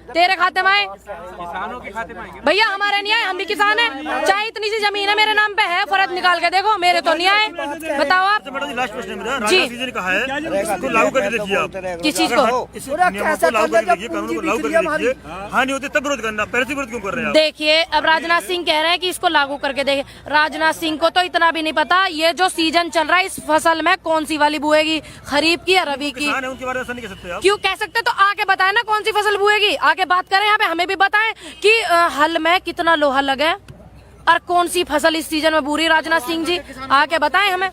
तेरे खाते में आए, किसानों के खाते में आएंगे भैया हमारे नहीं आए, हम भी किसान हैं। चाहे इतनी सी जमीन है मेरे नाम पे है, फर्ज निकाल के देखो, मेरे तो नहीं आए। बताओ आप लास्ट प्रश्न है मेरा, जी। राजनाथ सिंह जी ने कहा है इसको लागू करके देखिए आप, किस चीज को? इस नियमों को लागू करके देखिए, कानून को लागू करके देखिए, हानि होती है तब विरोध करना, पहले से विरोध क्यों कर रहे हैं आप? देखिए अब राजनाथ सिंह कह रहे हैं कि इसको लागू करके देखे। राजनाथ सिंह को तो इतना भी नहीं पता ये जो सीजन चल रहा है इस फसल में कौन सी वाली बुएगी, खरीफ की या रबी की। किसान है उनके बारे में ऐसा नहीं कह सकते आप। क्यों कह सकते, तो आके बताए ना कौन सी फसल बुएगी, आके बात करें यहाँ पे, हमें भी बताएं कि हल में कितना लोहा लगे और कौन सी फसल इस सीजन में बुरी। राजनाथ सिंह जी आके बताएं हमें।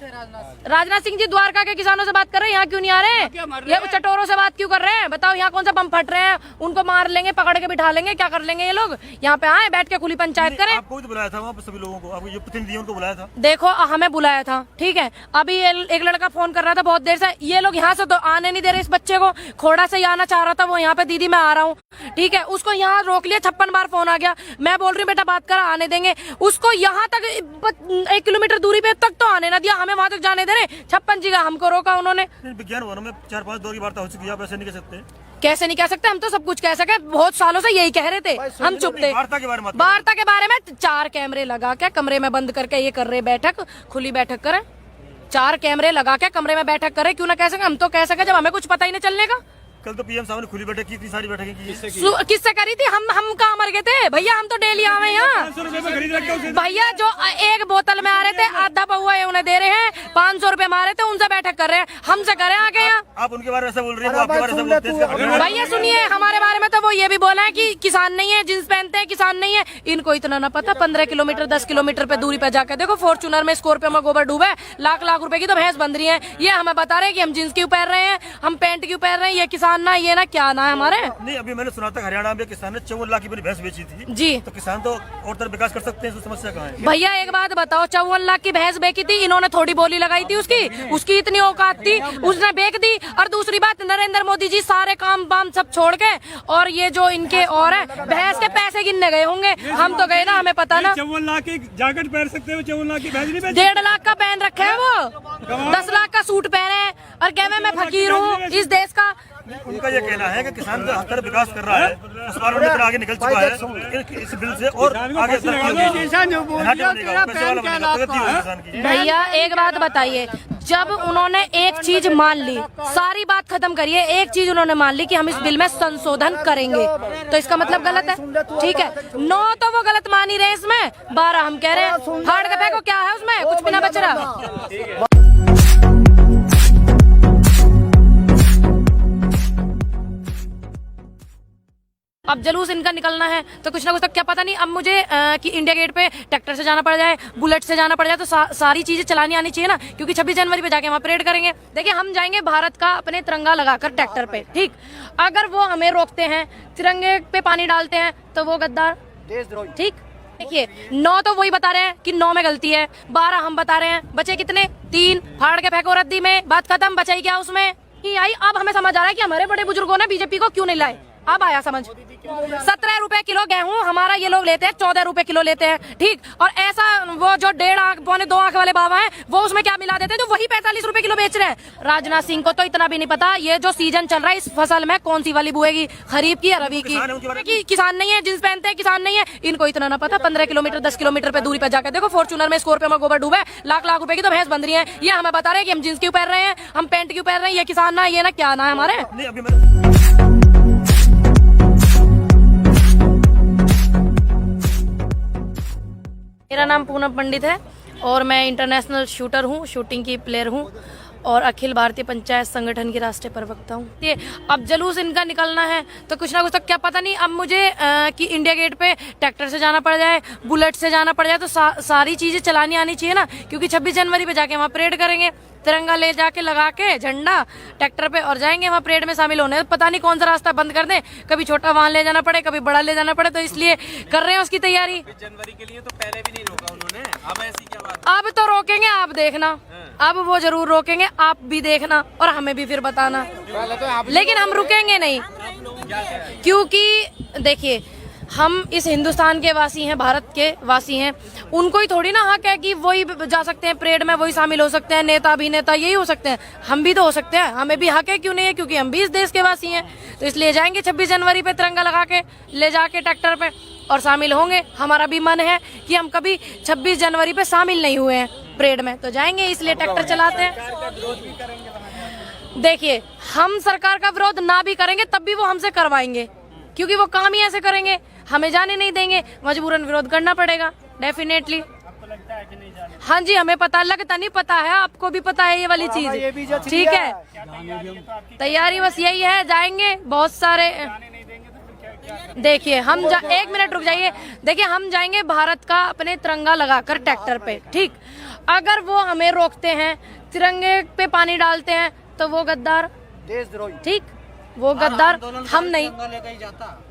राजनाथ सिंह जी द्वारका के किसानों से बात कर रहे हैं, यहाँ क्यों नहीं आ रहे हैं? ये चटोरों से बात क्यों कर रहे हैं? बताओ यहाँ कौन सा बम फट रहे हैं, उनको मार लेंगे, पकड़ के बिठा लेंगे, क्या कर लेंगे ये लोग? यहाँ पे आए, बैठ के खुली पंचायत करें। आपको भी तो बुलाया था वहाँ पे सभी लोगों को, आपको जो प्रतिनिधियों को बुलाया था। देखो हमें बुलाया था, ठीक है। अभी एक लड़का फोन कर रहा था बहुत देर से, ये लोग यहाँ से तो आने नहीं दे रहे इस बच्चे को, खोड़ा से ही आना चाह रहा था वो, यहाँ पे दीदी मैं आ रहा हूँ, ठीक है। उसको यहाँ रोक लिया, 56 बार फोन आ गया, मैं बोल रही हूँ बेटा बात कर, आने देंगे उसको। यहाँ तक 1 किलोमीटर दूरी पे तक तो आने ना दिया, हमें वहां तक जाने दे रहे। 56 जगह हमको रोका उन्होंने। विज्ञान भवन में 4-5 दौर की वार्ता हो चुकी है, आप ऐसे नहीं कह सकते। कैसे नहीं कह सकते, हम तो सब कुछ कह सके, बहुत सालों से यही कह रहे थे, हम चुप थे। वार्ता के बारे में, वार्ता के बारे में 4 कैमरे लगा के कमरे में बंद करके ये कर रहे बैठक, खुली बैठक करें। 4 कैमरे लगा के कमरे में बैठक करें, क्यों ना कह सके? हम तो कह सके जब हमें कुछ पता ही नहीं चलने का। कल तो पीएम साहब ने खुली बैठक की, इतनी सारी बैठकें की। किससे करी थी? हम कहाँ मर गए थे भैया, हम तो डेली आवे यहाँ। भैया जो एक बोतल में आ रहे थे, आधा पहुआ उन्हें दे रहे हैं, 500 रुपए मारे थे, उनसे बैठक कर रहे हैं, हमसे करें आके यहाँ। आप उनके बारे में ऐसा बोल रहे हैं, वो आपके बारे में ऐसा बोलते हैं। भैया सुनिए, हमारे बारे में तो वो ये भी बोला है कि किसान नहीं है, जींस पहनते हैं किसान नहीं है। इनको इतना ना पता, 15 किलोमीटर 10 किलोमीटर पे दूरी पे जाकर देखो, फॉर्च्यूनर में स्कॉर्पियो में गोबर डूबा है, लाख रुपए की तो भैंस बंध रही है। ये हमें बता रहे हैं कि हम जींस क्यों पहन रहे हैं, हम पैंट क्यों पहन रहे हैं, ये किसान ना, ये ना क्या ना है हमारे। नहीं, अभी मैंने सुना था हरियाणा में किसान ने 54 लाख की अपनी भैंस बेची थी जी। तो किसान तो और तरह विकास कर सकते हैं, समस्या कहाँ है? भैया एक बात बताओ, 54 लाख की भैंस बेची थी, इन्होंने थोड़ी बोली लगाई थी उसकी इतनी औकात थी, उसने बेच दी। और दूसरी बात, नरेंद्र मोदी जी सारे काम बाम सब छोड़ के, और ये जो इनके और है, भैंस के पैसे गिनने गए होंगे, हम तो गए ना, हमें पता ना। 54 लाख की जैकेट पहन सकते हो, 54 लाख की भैंस नहीं बेच। 1.5 लाख का पहन रखे है वो, 10 लाख का सूट पहने हैं और कह मैं फकीर हूँ इस देश का। उनका ये कहना है कि किसान हर तरह विकास कर रहा है, उस पार्लियामेंट में आगे निकल चुका है इस बिल से, और आगे भैया एक बात बताइए, जब उन्होंने एक चीज मान ली, सारी बात खत्म करिए, एक चीज उन्होंने मान ली कि हम इस बिल में संशोधन करेंगे, तो इसका मतलब गलत है, ठीक है। 9 तो वो गलत मान ही रहे, इसमें 12 हम कह रहे हैं। फाड़ के फेंको, क्या है उसमें, कुछ भी ना बच रहा। अब जुलूस इनका निकलना है तो कुछ ना कुछ, तो क्या पता नहीं अब मुझे कि इंडिया गेट पे ट्रैक्टर से जाना पड़ जाए, बुलेट से जाना पड़ जाए, तो सारी चीजें चलानी आनी चाहिए ना, क्योंकि 26 जनवरी पे जाके वहाँ परेड करेंगे। देखिए हम जाएंगे भारत का अपने तिरंगा लगाकर ट्रैक्टर पे, ठीक। अगर वो हमें रोकते हैं, तिरंगे पे पानी डालते हैं, तो वो गद्दार, ठीक। देखिए 9 तो वही बता रहे हैं कि 9 में गलती है, 12 हम बता रहे हैं, बचे कितने? 3। फाड़ के फेंको रद्दी में, बात खत्म। बचाई क्या उसमें? आई। अब हमें समझ आ रहा है कि हमारे बड़े बुजुर्गों ने बीजेपी को क्यों नहीं लाए, अब आया समझ। 17 रुपए किलो गेहूं हमारा ये लोग लेते हैं, 14 रुपए किलो लेते हैं, ठीक। और ऐसा वो जो 1.5 आंख 2 आंख वाले बाबा हैं, वो उसमें क्या मिला देते हैं, तो वही 45 रुपए किलो बेच रहे हैं। राजनाथ सिंह को तो इतना भी नहीं पता ये जो सीजन चल रहा है इस फसल में कौन सी वाली बुएगी, खरीफ की या रबी की। किसान नहीं है, जींस पहनते हैं किसान नहीं है, इनको इतना ना पता। 15 किलोमीटर 10 किलोमीटर पे दूरी पे जाकर देखो, फॉर्च्यूनर में स्कॉर्पियो में गोबर डूबा है, लाख रुपए की तो भैंस बंध रही है। ये हमें बता रहे हैं कि हम जींस क्यों पहन रहे हैं, हम पैंट क्यों पहन रहे हैं, ये किसान ना, ये ना क्या ना है हमारे। मेरा नाम पूनम पंडित है और मैं इंटरनेशनल शूटर हूँ, शूटिंग की प्लेयर हूँ और अखिल भारतीय पंचायत संगठन की राष्ट्रीय प्रवक्ता हूँ। ये अब जुलूस इनका निकलना है तो कुछ ना कुछ, तो क्या पता नहीं अब मुझे कि इंडिया गेट पे ट्रैक्टर से जाना पड़ जाए, बुलेट से जाना पड़ जाए, तो सारी चीजें चलानी आनी चाहिए ना, क्योंकि 26 जनवरी पे जाके वहाँ परेड करेंगे, तिरंगा ले जाके लगा के झंडा ट्रैक्टर पे, और जाएंगे वहाँ परेड में शामिल होने। पता नहीं कौन सा रास्ता बंद कर दें, कभी छोटा वाहन ले जाना पड़े, कभी बड़ा ले जाना पड़े, तो इसलिए कर रहे हैं उसकी तैयारी। 26 जनवरी के लिए तो पहले भी नहीं रोका उन्होंने, अब ऐसी क्या बात? अब तो रोकेंगे, आप देखना, अब वो जरूर रोकेंगे, आप भी देखना और हमें भी फिर बताना, लेकिन हम रुकेंगे नहीं, क्योंकि देखिए हम इस हिंदुस्तान के वासी हैं, भारत के वासी हैं। उनको ही थोड़ी ना हक है कि वही जा सकते हैं परेड में, वही शामिल हो सकते हैं, नेता अभिनेता यही हो सकते हैं। हम भी तो हो सकते हैं, हमें भी हक है, क्यों नहीं है? क्योंकि हम भी इस देश के वासी हैं। तो इसलिए जाएंगे 26 जनवरी पे तिरंगा लगा के ले जाके ट्रैक्टर पे और शामिल होंगे। हमारा भी मन है कि हम कभी 26 जनवरी पे शामिल नहीं हुए हैं परेड में, तो जाएंगे, इसलिए ट्रैक्टर चलाते हैं। देखिए, हम सरकार का विरोध ना भी करेंगे तब भी वो हमसे करवाएंगे, क्योंकि वो काम ही ऐसे करेंगे, हमें जाने नहीं देंगे, मजबूरन विरोध करना पड़ेगा डेफिनेटली। हाँ जी, हमें पता, लगता नहीं पता है, आपको भी पता है ये वाली चीज, ठीक है। तैयारी बस यही है, जाएंगे बहुत सारे। देखिए हम 1 मिनट रुक जाइए। देखिए, हम जाएंगे भारत का अपने तिरंगा लगाकर ट्रैक्टर पे, ठीक। अगर वो हमें रोकते हैं, तिरंगे पे पानी डालते हैं, तो वो गद्दार, देशद्रोही, ठीक, वो गद्दार हम नहीं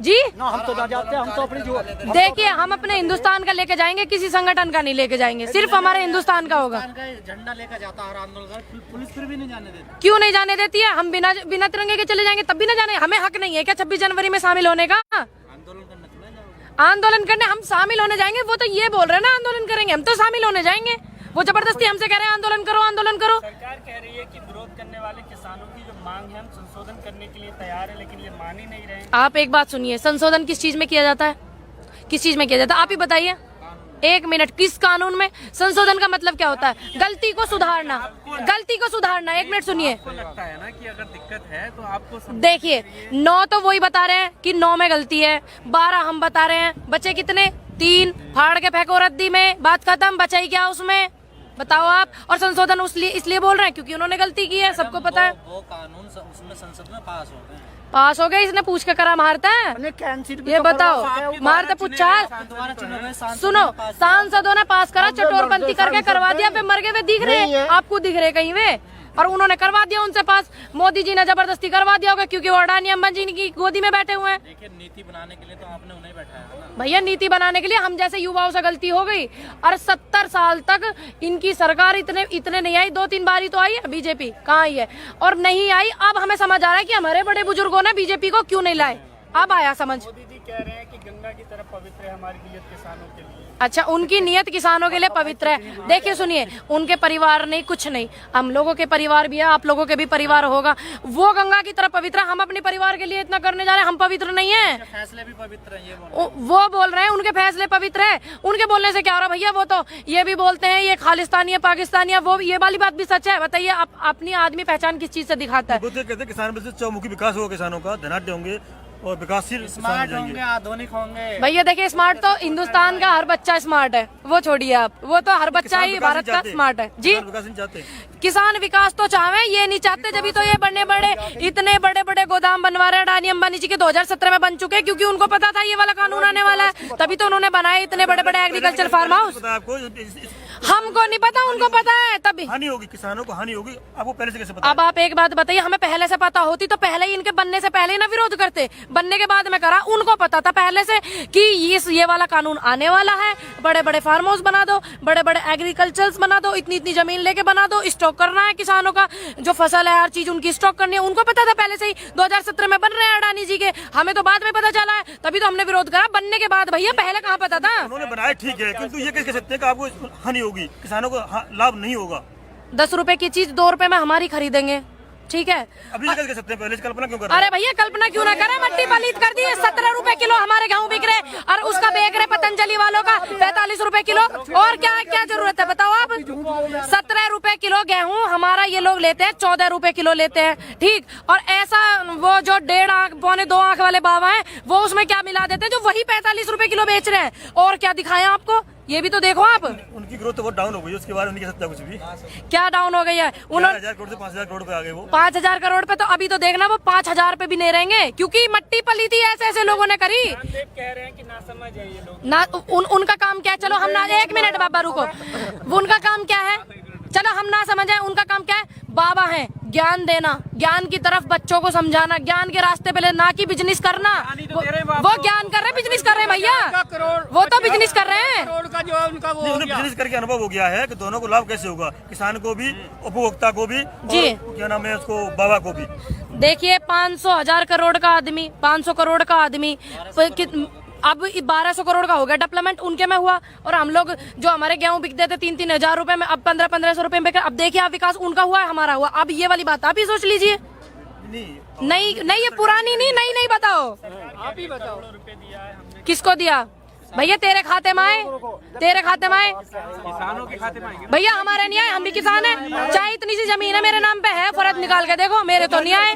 जी ना, हम तो ना जाते, हम तो अपनी जो। देखिए, हम अपने हिंदुस्तान का लेके जाएंगे, किसी संगठन का नहीं लेके जाएंगे, सिर्फ हमारे हिंदुस्तान का होगा। झंडा लेकर जाता हर आंदोलन, पुलिस फिर भी नहीं जाने देती। क्यों नहीं जाने देती है? हम बिना तिरंगे के चले जाएंगे तब भी ना जाने? हमें हक नहीं है क्या 26 जनवरी में शामिल होने का? आंदोलन करने हम शामिल होने जाएंगे, वो तो ये बोल रहे हैं ना आंदोलन करेंगे, हम तो शामिल होने जाएंगे। वो जबरदस्ती हमसे कह रहे हैं आंदोलन करो, आंदोलन करो। सरकार कह रही है कि विरोध करने वाले किसानों की जो मांग है हम संशोधन करने के लिए तैयार है, लेकिन ये मान ही नहीं रहे। आप एक बात सुनिए, संशोधन किस चीज में किया जाता है? किस चीज में किया जाता है? आप ही बताइए। 1 मिनट, किस कानून में? संशोधन का मतलब क्या होता है? गलती को सुधारना, गलती को सुधारना। 1 मिनट सुनिए। आपको लगता है ना कि अगर दिक्कत है तो आपको देखिए, 9 तो वही बता रहे हैं कि 9 में गलती है, 12 हम बता रहे हैं, बचे कितने? 3। फाड़ के फेंको रद्दी में, बात खत्म, बचा ही क्या उसमें? बताओ आप। और संशोधन इसलिए बोल रहे हैं क्योंकि उन्होंने गलती की है, सबको पता है। वो कानून उसमें संसद में पास हो गए, इसने पूछ के करा मारता है? ये बताओ, मारते पूछा? सुनो, सांसदों ने पास करा, चटोरपंथी करके करवा दिया, फिर मर गए वे दिख रहे, आपको दिख रहे कहीं वे? और उन्होंने करवा दिया उनसे पास, मोदी जी ने जबरदस्ती करवा दिया होगा, क्योंकि वो अडानी अंबानी जी की गोदी में बैठे हुए हैं। देखिए, नीति बनाने के लिए तो आपने उन्हें बैठाया है ना भैया, नीति बनाने के लिए हम जैसे युवाओं से गलती हो गई। और 70 साल तक इनकी सरकार इतने नहीं आई, 2-3 बारी तो आई है बीजेपी, कहाँ आई है? और नहीं आई। अब हमें समझ आ रहा है कि हमारे बड़े बुजुर्गों ने बीजेपी को क्यों नहीं लाए, अब आया समझ। मोदी जी कह रहे हैं कि गंगा की तरफ पवित्र है हमारी नीयत किसानों के लिए। अच्छा, उनकी नियत किसानों के लिए पवित्र है। देखिए सुनिए, उनके परिवार नहीं, कुछ नहीं, हम लोगों के परिवार भी है, आप लोगों के भी परिवार होगा। वो गंगा की तरफ पवित्र है, हम अपने परिवार के लिए इतना करने जा रहे हैं, हम पवित्र नहीं है? फैसले भी पवित्र हैं, ये वो बोल रहे हैं उनके फैसले पवित्र है। उनके बोलने से क्या हो रहा है भैया? वो तो ये भी बोलते हैं ये खालिस्तानी है, पाकिस्तानी है, वो ये वाली बात भी सच है। बताइए, आप अपनी आदमी पहचान किस चीज से दिखाता है? कहते हैं किसान में चौमुखी विकास होगा, किसानों का धनाढ़ होंगे और विकासशील स्मार्ट होंगे, आधुनिक होंगे। भैया देखिए, स्मार्ट तो हिंदुस्तान का हर बच्चा स्मार्ट है, वो छोड़िए आप, वो तो हर बच्चा ही भारत का स्मार्ट है जी। विकास नहीं चाहते, किसान विकास तो चाहे, ये नहीं चाहते, जब तो ये इतने बड़े बड़े गोदाम बनवा रहे हैं। अडानी अंबानी जी के 2017 में बन चुके हैं, क्योंकि उनको पता था ये वाला कानून आने वाला है, तभी तो उन्होंने बनाए इतने बड़े बड़े एग्रीकल्चर फार्म हाउस। आपको हमको नहीं पता, उनको पता है, तभी हानि होगी, किसानों को हानि होगी, आपको पहले से कैसे पता? अब आप एक बात बताइए, हमें पहले से पता होती तो पहले ही, इनके बनने से पहले ही ना विरोध करते, बनने के बाद में करा। उनको पता था पहले से कि ये वाला कानून आने वाला है, बड़े बड़े फार्म हाउस बना दो, बड़े बड़े एग्रीकल्चर बना दो, इतनी जमीन लेके बना दो, स्टॉक करना है किसानों का, जो फसल है हर चीज उनकी स्टॉक करनी है। उनको पता था पहले से ही, 2017 में बन रहे हैं अडानी जी के, हमें तो बाद में पता चला है, तभी तो हमने विरोध करा, बनने के बाद। भैया पहले कहाँ पता था? उन्होंने बनाया ठीक है, किंतु ये कैसे कह सकते हैं कि आपको हानि होगी, किसानों को लाभ नहीं होगा? 10 रुपए की चीज 2 रुपए में हमारी खरीदेंगे, ठीक है? अभी कैसे कह सकते हैं? पहले से कल्पना क्यों कर रहे हैं? अरे भैया, कल्पना क्यों ना करे, मट्टी पलीत कर दी है। 17 रुपए किलो हमारे गेहूं बिक रहे, और उसका बेच रहे पतंजलि वालों का 45 रुपए किलो। और क्या जरूरत है बताओ आप? 17 रुपए किलो गेहूं हमारा ये लोग लेते हैं, 14 रुपए किलो लेते हैं, ठीक। और ऐसा वो जो 1.5 आंख 1.25 आंख वाले बाबा है, वो उसमें क्या मिला देते हैं, जो वही 45 रुपए किलो बेच रहे हैं। और क्या दिखाएं आपको, ये भी तो देखो आप। उनकी ग्रोथ तो बहुत डाउन हो गई, उसके बारे में नहीं कह सकता कुछ भी। क्या डाउन हो गई है? उन्होंने 4,000 करोड़ से 5,000 करोड़ पे आ गए वो। 5,000 करोड़ पे, तो अभी तो देखना वो 5,000 पे भी नहीं रहेंगे, क्योंकि मट्टी पली थी ऐसे लोगों ने करी। कह रहे हैं कि ना समझ है ये लोग ना उनका काम क्या है? चलो हम ना, 1 मिनट बाबा रुको, उनका काम क्या है? चलो हम ना समझे, उनका काम क्या है? बाबा हैं, ज्ञान देना, ज्ञान की तरफ बच्चों को समझाना, ज्ञान के रास्ते पे ले, ना कि बिजनेस करना। वो ज्ञान कर रहे हैं, बिजनेस कर रहे हैं भैया, वो तो बिजनेस कर रहे हैं। उन्हें बिजनेस करके अनुभव हो गया है कि दोनों को लाभ कैसे होगा, किसान को भी, उपभोक्ता को भी, जी, क्या नाम है उसको, बाबा को भी। देखिए, 500,000 करोड़ का आदमी, 500 करोड़ का आदमी अब 1200 करोड़ का हो गया डेवलपमेंट उनके में हुआ, और हम लोग जो हमारे गेहूं बिकते थे 3-3 हजार रुपए में, अब 1500-1500 रुपए में। अब देखिए आप विकास उनका हुआ है, हमारा हुआ। अब ये वाली बात आप ही सोच लीजिए। नहीं नहीं, ये पुरानी नहीं, नई नहीं बताओ। आप ही बताओ। रुपए दिया है हमने। किसको दिया भैया? तेरे खाते में आए, तेरे खाते में आए, किसानों के खाते में आएंगे। भैया हमारे नहीं आए, हम भी किसान हैं। चाहे इतनी सी जमीन है मेरे नाम पे है, फर्ज निकाल के देखो, मेरे तो नहीं आए।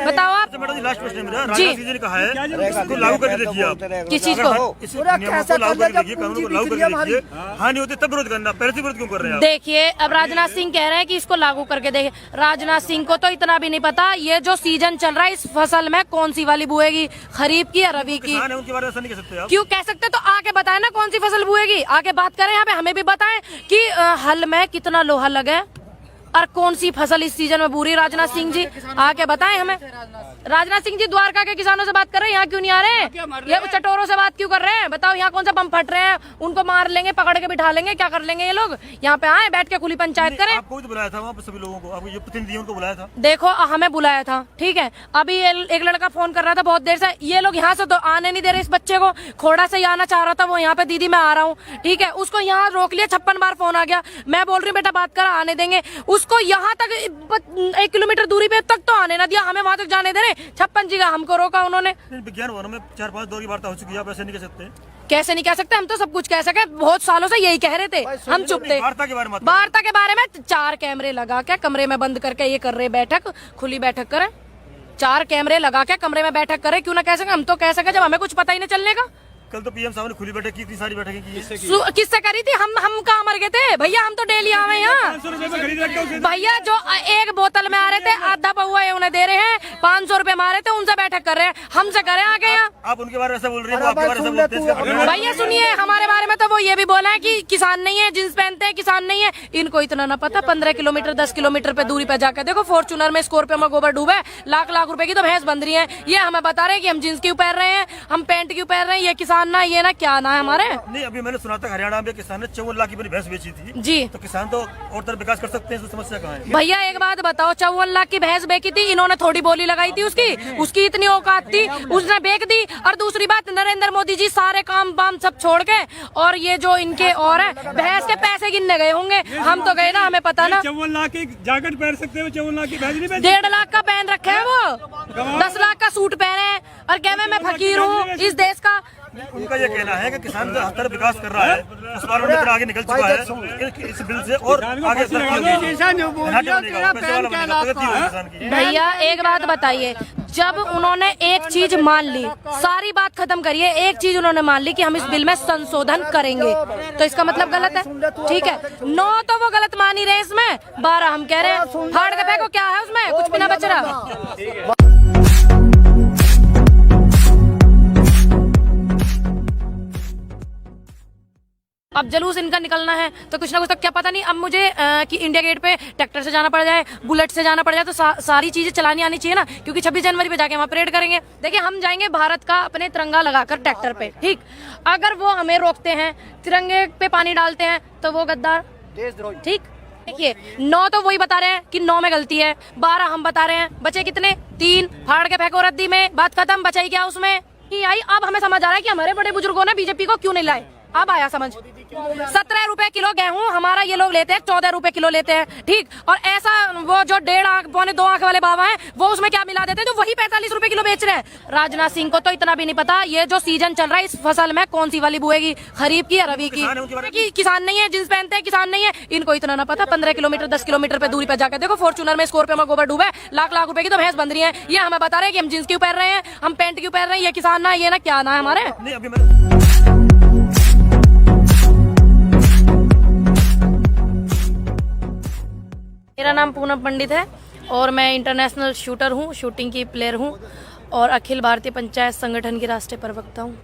बताओ आप मैडम जी, लास्ट प्रश्न है मेरा। जी। राजनाथ सिंह जी ने कहा है इसको लागू करके देखिए आप। किस चीज को? इस नियमों को लागू करके देखिए, कानून को लागू करके देखिए। हाँ नहीं होती तब विरोध करना, पहले से विरोध क्यों कर रहे हैं आप? देखिए अब राजनाथ सिंह कह रहे हैं कि इसको लागू करके देखे। राजनाथ सिंह को तो इतना भी नहीं पता ये जो सीजन चल रहा है इस फसल में कौन सी वाली बुएगी, खरीफ की या रबी की। किसान है, उनके बारे में ऐसा नहीं कह सकते आप। क्यों कह सकते? तो आके बताए ना कौन सी फसल बुएगी, आके बात करें यहाँ पे, हमें भी बताएं कि हल में कितना लोहा लगे और कौन सी फसल इस सीजन में बूरी। राजनाथ सिंह जी आके बताएं हमें। राजनाथ सिंह जी द्वारका के किसानों से बात कर रहे हैं, यहाँ क्यों नहीं आ रहे हैं? ये चटोरों से बात क्यों कर रहे हैं? बताओ यहाँ कौन सा बम फट रहे हैं? उनको मार लेंगे, पकड़ के बिठा लेंगे, क्या कर लेंगे ये लोग? यहाँ पे आए, बैठ के खुली पंचायत करें। आपको भी तो बुलाया था वहाँ पे सभी लोगों को, आपको ये प्रतिनिधियों को बुलाया था। देखो हमें बुलाया था, ठीक है। अभी एक लड़का फोन कर रहा था बहुत देर से, ये लोग यहाँ से तो आने नहीं दे रहे इस बच्चे को। खोड़ा से आना चाह रहा था वो, यहाँ पे दीदी मैं आ रहा हूँ, ठीक है। उसको यहाँ रोक लिया, 56 बार फोन आ गया। मैं बोल रही हूँ बेटा बात कर, आने देंगे उसको। यहाँ तक 1 किलोमीटर दूरी पे तक तो आने ना दिया, हमें वहां तक जाने दे रहे। 56 जगह हमको रोका उन्होंने। विज्ञान भवन में 4-5 दौर की वार्ता हो चुकी है, आप ऐसे नहीं कह सकते। कैसे नहीं कह सकते? हम तो सब कुछ कह सके, बहुत सालों से यही कह रहे थे, हम चुप थे। वार्ता के बारे में वार्ता के बारे में 4 कैमरे लगा के कमरे में बंद करके ये कर रहे बैठक, खुली बैठक करें। 4 कैमरे लगा के कमरे में बैठक करें, क्यों ना कह सके? हम तो कह सके जब हमें कुछ पता ही नहीं चलने का। कल तो पीएम साहब ने खुली बैठक की, इतनी सारी बैठकें की। किससे करी थी? हम कहाँ मर गए थे भैया? हम तो डेली आवे यहाँ भैया। जो एक बोतल में आ रहे थे, आधा पौवा उन्हें दे रहे हैं, 500 रुपए मारे थे, उनसे बैठक कर रहे हैं। हमसे करें आके यहाँ। आप उनके बारे में ऐसा बोल रही हैं, वो आपके बारे में ऐसा बोलते हैं। भैया सुनिए, हमारे बारे में तो वो ये भी बोला है कि किसान नहीं है, जींस पहनते हैं, किसान नहीं है। इनको इतना ना पता, 15 किलोमीटर 10 किलोमीटर पे दूरी पे जाकर देखो, फॉर्च्यूनर में स्कॉर्पियो में गोबर डूबे, लाख लाख रुपए की तो भैंस बंध रही है। ये हमें बता रहे हैं कि हम जींस क्यों पहन रहे हैं, हम पैंट क्यों पहन रहे हैं, ये किसान ना, ये ना क्या ना है हमारे। नहीं, अभी मैंने सुना था हरियाणा में किसान ने 54 लाख की अपनी भैंस बेची थी जी। तो किसान तो और तरह विकास कर सकते हैं, इसमें समस्या कहाँ है? भैया एक बात बताओ, 54 लाख की भैंस बेची थी, इन्होंने थोड़ी बोली लगाई थी उसकी इतनी औकात थी, उसने बेच दी। और दूसरी बात, नरेंद्र मोदी जी सारे काम बाम सब छोड़ के, और ये जो इनके और है, भैंस के पैसे गिनने गए होंगे। हम तो गए ना, हमें पता ना। 54 लाख की जैकेट पहन सकते हो, 54 लाख की भैंस नहीं बेच। 1.5 लाख का पहन रखे है वो, 10 लाख का सूट पहने हैं और कह मैं फकीर हूँ इस देश का। उनका ये कहना है कि किसान जो हर तरफ विकास कर रहा है, उस बार में आगे निकल चुका है इस बिल से, और आगे भैया एक बात बताइए, जब उन्होंने एक चीज मान ली, सारी बात खत्म करिए, एक चीज उन्होंने मान ली कि हम इस बिल में संशोधन करेंगे, तो इसका मतलब गलत है, ठीक है। 9 तो वो गलत मान ही रहे, इसमें 12 हम कह रहे हैं। फाड़ के फेंको, क्या है उसमें? कुछ भी ना बच रहा। अब जुलूस इनका निकलना है तो कुछ ना कुछ, तो क्या पता नहीं अब मुझे कि इंडिया गेट पे ट्रैक्टर से जाना पड़ जाए, बुलेट से जाना पड़ जाए, तो सारी चीजें चलानी आनी चाहिए ना, क्योंकि 26 जनवरी पे जाके वहाँ परेड करेंगे। देखिए हम जाएंगे भारत का अपने तिरंगा लगाकर ट्रैक्टर पे, ठीक। अगर वो हमें रोकते हैं, तिरंगे पे पानी डालते हैं, तो वो गद्दार, ठीक। देखिए 9 तो वही बता रहे हैं कि 9 में गलती है, 12 हम बता रहे हैं, बचे कितने? 3। फाड़ के फेंको रद्दी में, बात खत्म। बचाई क्या उसमें? नहीं आई। अब हमें समझ आ रहा है कि हमारे बड़े बुजुर्गों ने बीजेपी को क्यों नहीं लाए। अब आया समझ। 17 रुपए किलो गेहूं हमारा ये लोग लेते हैं, 14 रुपए किलो लेते हैं, ठीक। और ऐसा वो जो 1.5 आंख 2.25 आंख वाले बाबा हैं, वो उसमें क्या मिला देते हैं, तो वही 45 रुपए किलो बेच रहे हैं। राजनाथ सिंह को तो इतना भी नहीं पता ये जो सीजन चल रहा है इस फसल में कौन सी वाली बुएगी, खरीफ की या रबी की। किसान नहीं है, जींस पहनते हैं, किसान नहीं है। इनको इतना ना पता, 15 किलोमीटर 10 किलोमीटर पे दूरी पे जाकर देखो, फॉर्च्यूनर में स्कॉर्पियो में गोबर डूबे, लाख लाख रुपए की तो भैंस बंध रही है। ये हमें बता रहे हैं कि हम जींस क्यों पहन रहे हैं, हम पैंट क्यों पहन रहे हैं, ये किसान ना, ये ना क्या ना है हमारे। मेरा नाम पूनम पंडित है और मैं इंटरनेशनल शूटर हूँ, शूटिंग की प्लेयर हूँ, और अखिल भारतीय पंचायत संगठन की राष्ट्रीय प्रवक्ता हूँ।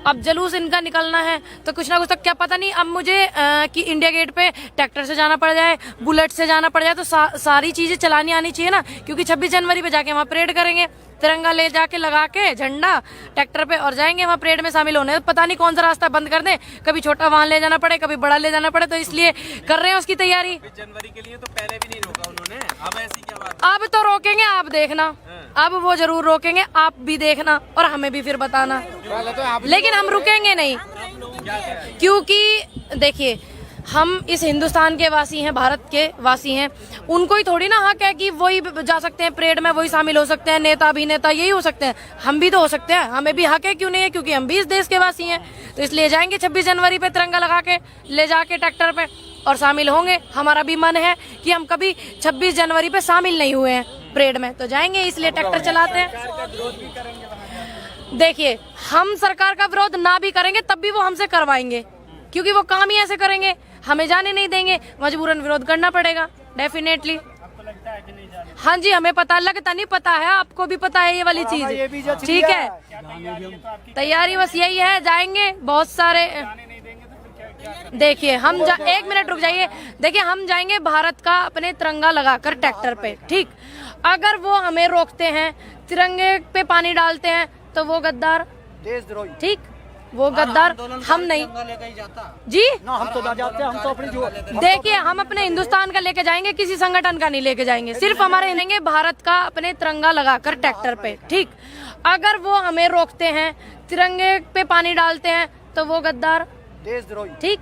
अब जुलूस इनका निकलना है तो कुछ ना कुछ, तो क्या पता नहीं अब मुझे कि इंडिया गेट पे ट्रैक्टर से जाना पड़ जाए, बुलेट से जाना पड़ जाए, तो सारी चीजें चलानी आनी चाहिए ना, क्योंकि 26 जनवरी पे जाके वहाँ परेड करेंगे। तिरंगा ले जाके लगा के झंडा ट्रैक्टर पे और जाएंगे वहाँ परेड में शामिल होने। पता नहीं कौन सा रास्ता बंद कर दें, कभी छोटा वाहन ले जाना पड़े, कभी बड़ा ले जाना पड़े, तो इसलिए कर रहे हैं उसकी तैयारी। 26 जनवरी के लिए तो पहले भी नहीं रोका उन्होंने, अब ऐसी क्या बात अब तो रोकेंगे, आप देखना, अब वो जरूर रोकेंगे, आप भी देखना और हमें भी फिर बताना। लेकिन हम रुकेंगे नहीं, क्योंकि देखिए हम इस हिंदुस्तान के वासी हैं, भारत के वासी हैं, उनको ही थोड़ी ना हक है कि वही जा सकते हैं परेड में, वही शामिल हो सकते हैं, नेता अभिनेता यही हो सकते हैं, हम भी तो हो सकते हैं, हमें भी हक है, क्यों नहीं है, क्योंकि हम भी इस देश के वासी हैं। तो इसलिए जाएंगे 26 जनवरी पे तिरंगा लगा के ले जाके ट्रैक्टर पे और शामिल होंगे। हमारा भी मन है कि हम कभी 26 जनवरी पे शामिल नहीं हुए हैं परेड में, तो जाएंगे, इसलिए ट्रैक्टर चलाते हैं। देखिए हम सरकार का विरोध ना भी करेंगे तब भी वो हमसे करवाएंगे, क्योंकि वो काम ही ऐसे करेंगे, हमें जाने नहीं देंगे, मजबूरन विरोध करना पड़ेगा डेफिनेटली। हाँ जी, हमें पता, लगता नहीं पता है, आपको भी पता है ये वाली चीज, ठीक है। तैयारी बस यही है, जाएंगे बहुत सारे। देखिए हम एक मिनट रुक जाइए, देखिए हम जाएंगे भारत का अपने तिरंगा लगाकर ट्रैक्टर पे, ठीक। अगर वो हमें रोकते हैं, तिरंगे पे पानी डालते हैं, तो वो गद्दार, देशद्रोही, ठीक, वो गद्दार हम नहीं जी ना, हम तो ना जाते, हम तो अपनी जो देखिए हम अपने हिंदुस्तान का लेके जाएंगे, किसी संगठन का नहीं लेके जाएंगे, सिर्फ हमारे लेंगे भारत का अपने तिरंगा लगाकर ट्रैक्टर पे, ठीक। अगर वो हमें रोकते हैं, तिरंगे पे पानी डालते हैं, तो वो गद्दार, देशद्रोही, ठीक।